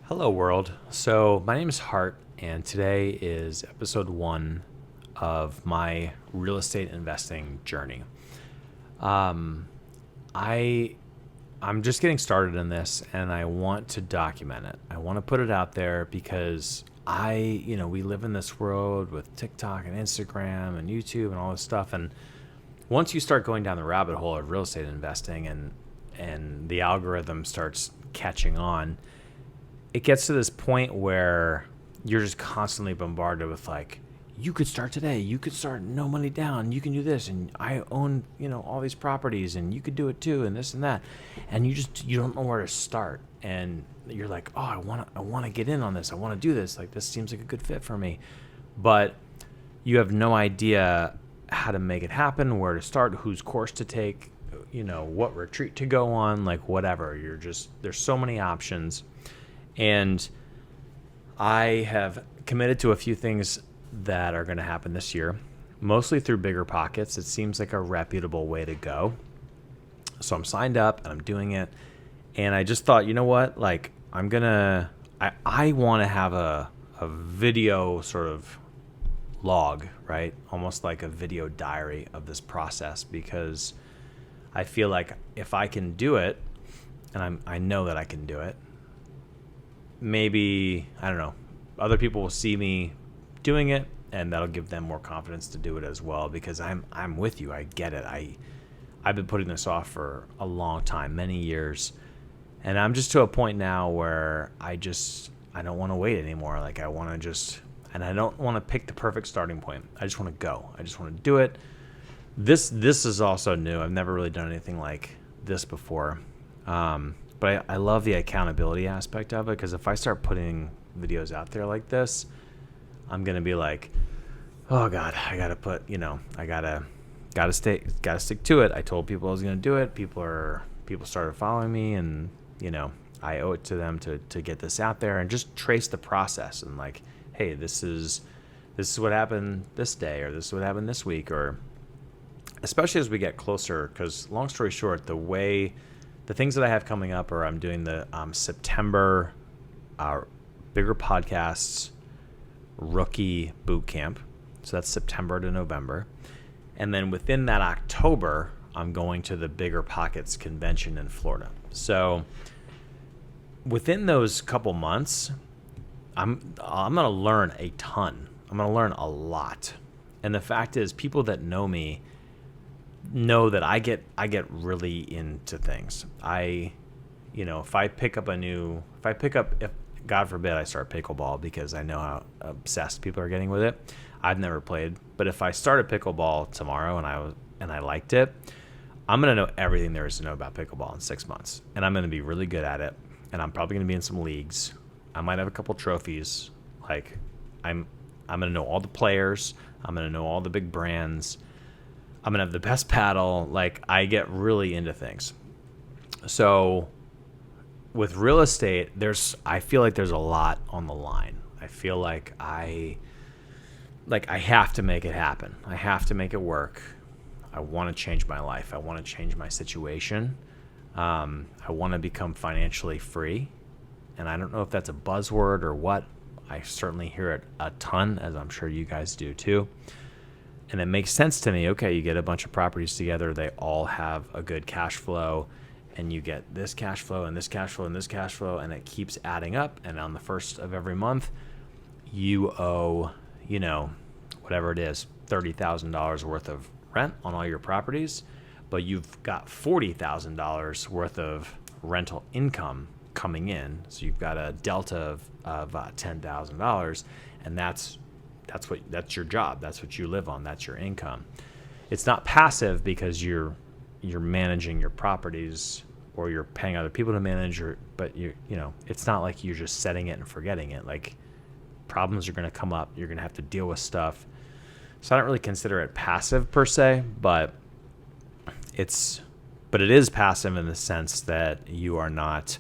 Hello, world. So, my name is Hart, and today is episode 1 of my real estate investing journey. I I'm just getting started in this, and I want to document it. I want to put it out there because we live in this world with TikTok and Instagram and YouTube and all this stuff, and once you start going down the rabbit hole of real estate investing and the algorithm starts catching on, it gets to this point where you're just constantly bombarded with like, you could start today, you could start no money down, you can do this, and I own all these properties, and you could do it too, and this and that, and you don't know where to start, and you're like, oh, I want to get in on this, I want to do this, like this seems like a good fit for me, but you have no idea how to make it happen, where to start, whose course to take, what retreat to go on, like whatever. There's so many options. And I have committed to a few things that are going to happen this year, mostly through Bigger Pockets. It seems like a reputable way to go. So I'm signed up and I'm doing it. And I just thought, you know what? Like, I want to have a video sort of log, right? Almost like a video diary of this process, because I feel like if I can do it, and I know that I can do it, maybe, I don't know, other people will see me doing it, and that'll give them more confidence to do it as well, because I'm with you. I get it. I've been putting this off for a long time, many years, and I'm just to a point now where I don't want to wait anymore. Like, I don't want to pick the perfect starting point. I just want to go. I just want to do it. This is also new. I've never really done anything like this before. But I love the accountability aspect of it, because if I start putting videos out there like this, I'm going to be like, oh God, I got to put, I got to stick to it. I told people I was going to do it. People started following me, and, I owe it to them to get this out there and just trace the process and like, hey, this is what happened this day, or this is what happened this week, or especially as we get closer, because long story short, the things that I have coming up are I'm doing the September Bigger Podcasts Rookie Boot Camp. So that's September to November. And then within that October, I'm going to the Bigger Pockets convention in Florida. So within those couple months, I'm going to learn a ton. I'm going to learn a lot. And the fact is, people that know me know that I get really into things. If God forbid I start pickleball, because I know how obsessed people are getting with it. I've never played, but if I started pickleball tomorrow and I liked it, I'm going to know everything there is to know about pickleball in 6 months, and I'm going to be really good at it, and I'm probably going to be in some leagues. I might have a couple trophies. Like, I'm going to know all the players. I'm going to know all the big brands. I'm going to have the best paddle. Like, I get really into things. So with real estate, I feel like there's a lot on the line. I feel like I have to make it happen. I have to make it work. I want to change my life. I want to change my situation. I want to become financially free. And I don't know if that's a buzzword or what. I certainly hear it a ton, as I'm sure you guys do too. And it makes sense to me. Okay, you get a bunch of properties together. They all have a good cash flow. And you get this cash flow and this cash flow and this cash flow. And it keeps adding up. And on the first of every month, you owe, whatever it is, $30,000 worth of rent on all your properties. But you've got $40,000 worth of rental income coming in. So you've got a delta of $10,000. And that's your job. That's what you live on. That's your income. It's not passive because you're managing your properties, or you're paying other people to manage, but it's not like you're just setting it and forgetting it. Like, problems are going to come up. You're going to have to deal with stuff. So I don't really consider it passive per se, but it is passive in the sense that you are not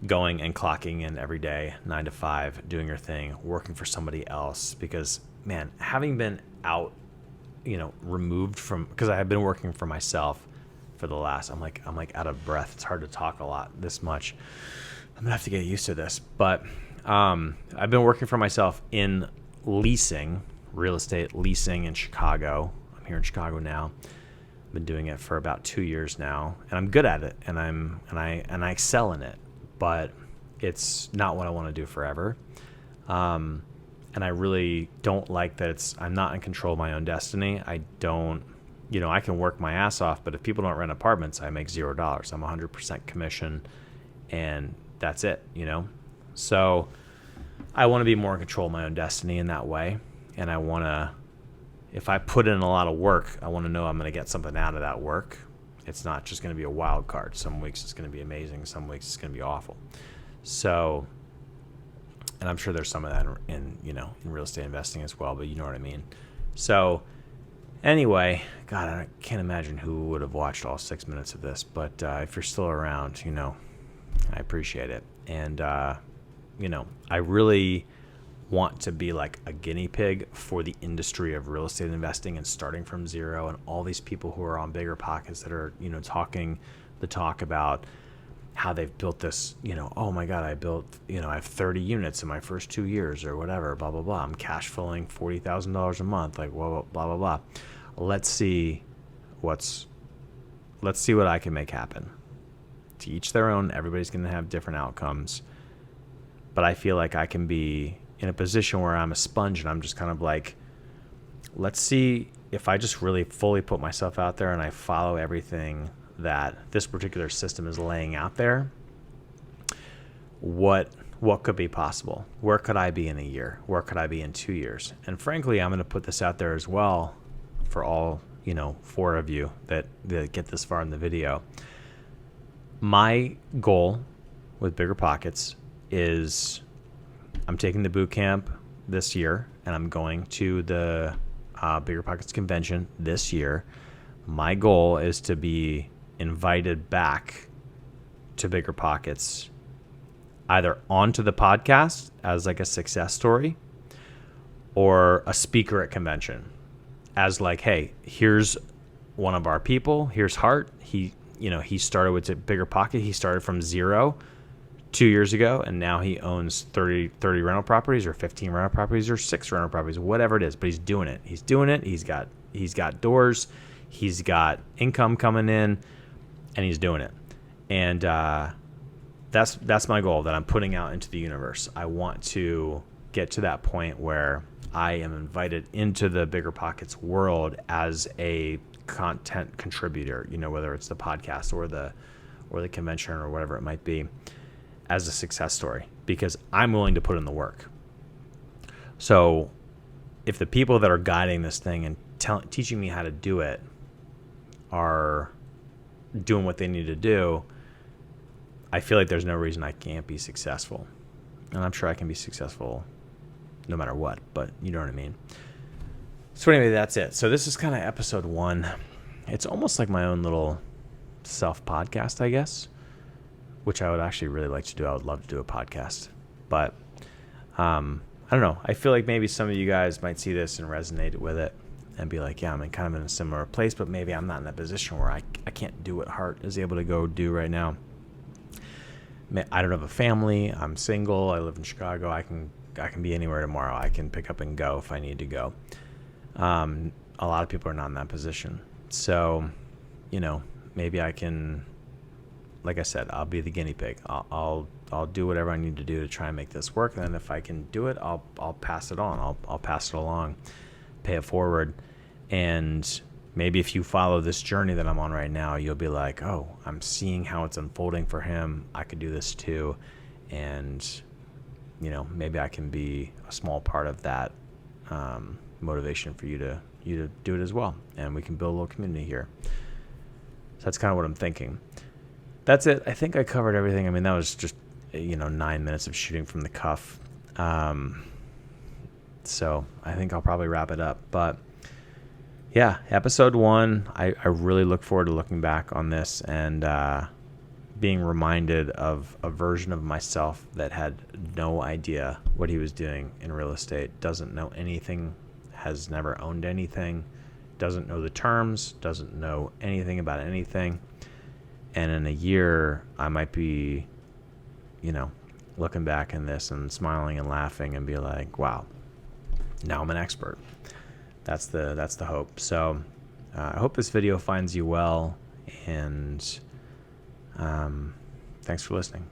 going and clocking in every day, 9 to 5, doing your thing, working for somebody else. Because, man, having been out, removed from, because I have been working for myself for the last, I'm like out of breath. It's hard to talk a lot this much. I'm gonna have to get used to this, but I've been working for myself in leasing, real estate leasing in Chicago. I'm here in Chicago now. I've been doing it for about 2 years now, and I'm good at it, and I excel in it. But it's not what I want to do forever. And I really don't like that I'm not in control of my own destiny. I don't, I can work my ass off, but if people don't rent apartments, I make $0. I'm 100% commission, and that's it, So I want to be more in control of my own destiny in that way. And I want to, if I put in a lot of work, I want to know I'm going to get something out of that work. It's not just going to be a wild card. Some weeks it's going to be amazing. Some weeks it's going to be awful. So, and I'm sure there's some of that in real estate investing as well, but you know what I mean? So anyway, God, I can't imagine who would have watched all 6 minutes of this, but if you're still around, I appreciate it. And, I really want to be like a guinea pig for the industry of real estate investing and starting from zero, and all these people who are on Bigger Pockets that are, talking the talk about how they've built this, oh my God, I have 30 units in my first 2 years or whatever, blah, blah, blah. I'm cash flowing $40,000 a month, like blah, blah, blah, blah. Let's see what I can make happen. To each their own. Everybody's going to have different outcomes. But I feel like I can be in a position where I'm a sponge and I'm just kind of like, let's see if I just really fully put myself out there and I follow everything that this particular system is laying out there, what could be possible? Where could I be in a year? Where could I be in 2 years? And frankly, I'm going to put this out there as well for all, 4 of you that get this far in the video. My goal with Bigger Pockets is I'm taking the boot camp this year, and I'm going to the Bigger Pockets convention this year. My goal is to be invited back to Bigger Pockets, either onto the podcast as like a success story or a speaker at convention as like, hey, here's one of our people. Here's Hart. He started with Bigger Pocket. He started from zero 2 years ago, and now he owns 30 rental properties or 15 rental properties or 6 rental properties, whatever it is, but he's doing it. He's got doors. He's got income coming in, and he's doing it. And that's my goal that I'm putting out into the universe. I want to get to that point where I am invited into the Bigger Pockets world as a content contributor, whether it's the podcast or the convention or whatever it might be, as a success story, because I'm willing to put in the work. So if the people that are guiding this thing and teaching me how to do it are doing what they need to do, I feel like there's no reason I can't be successful. And I'm sure I can be successful no matter what, but you know what I mean. So anyway, that's it. So this is kind of episode 1. It's almost like my own little self-podcast, I guess, which I would actually really like to do. I would love to do a podcast. But I don't know. I feel like maybe some of you guys might see this and resonate with it and be like, yeah, I'm kind of in a similar place, but maybe I'm not in a position where I can't do what Hart is able to go do right now. I don't have a family. I'm single. I live in Chicago. I can be anywhere tomorrow. I can pick up and go if I need to go. A lot of people are not in that position. So, maybe I can, like I said, I'll be the guinea pig. I'll do whatever I need to do to try and make this work. And then if I can do it, I'll pass it on. I'll pass it along, pay it forward. And maybe if you follow this journey that I'm on right now, you'll be like, oh, I'm seeing how it's unfolding for him. I could do this too. And, maybe I can be a small part of that motivation for you to do it as well. And we can build a little community here. So that's kind of what I'm thinking. That's it. I think I covered everything. I mean, that was just, 9 minutes of shooting from the cuff. So I think I'll probably wrap it up. But yeah, episode 1, I really look forward to looking back on this and being reminded of a version of myself that had no idea what he was doing in real estate, doesn't know anything, has never owned anything, doesn't know the terms, doesn't know anything about anything. And in a year, I might be looking back in this and smiling and laughing and be like, wow, now I'm an expert. That's the hope. So I hope this video finds you well, and thanks for listening.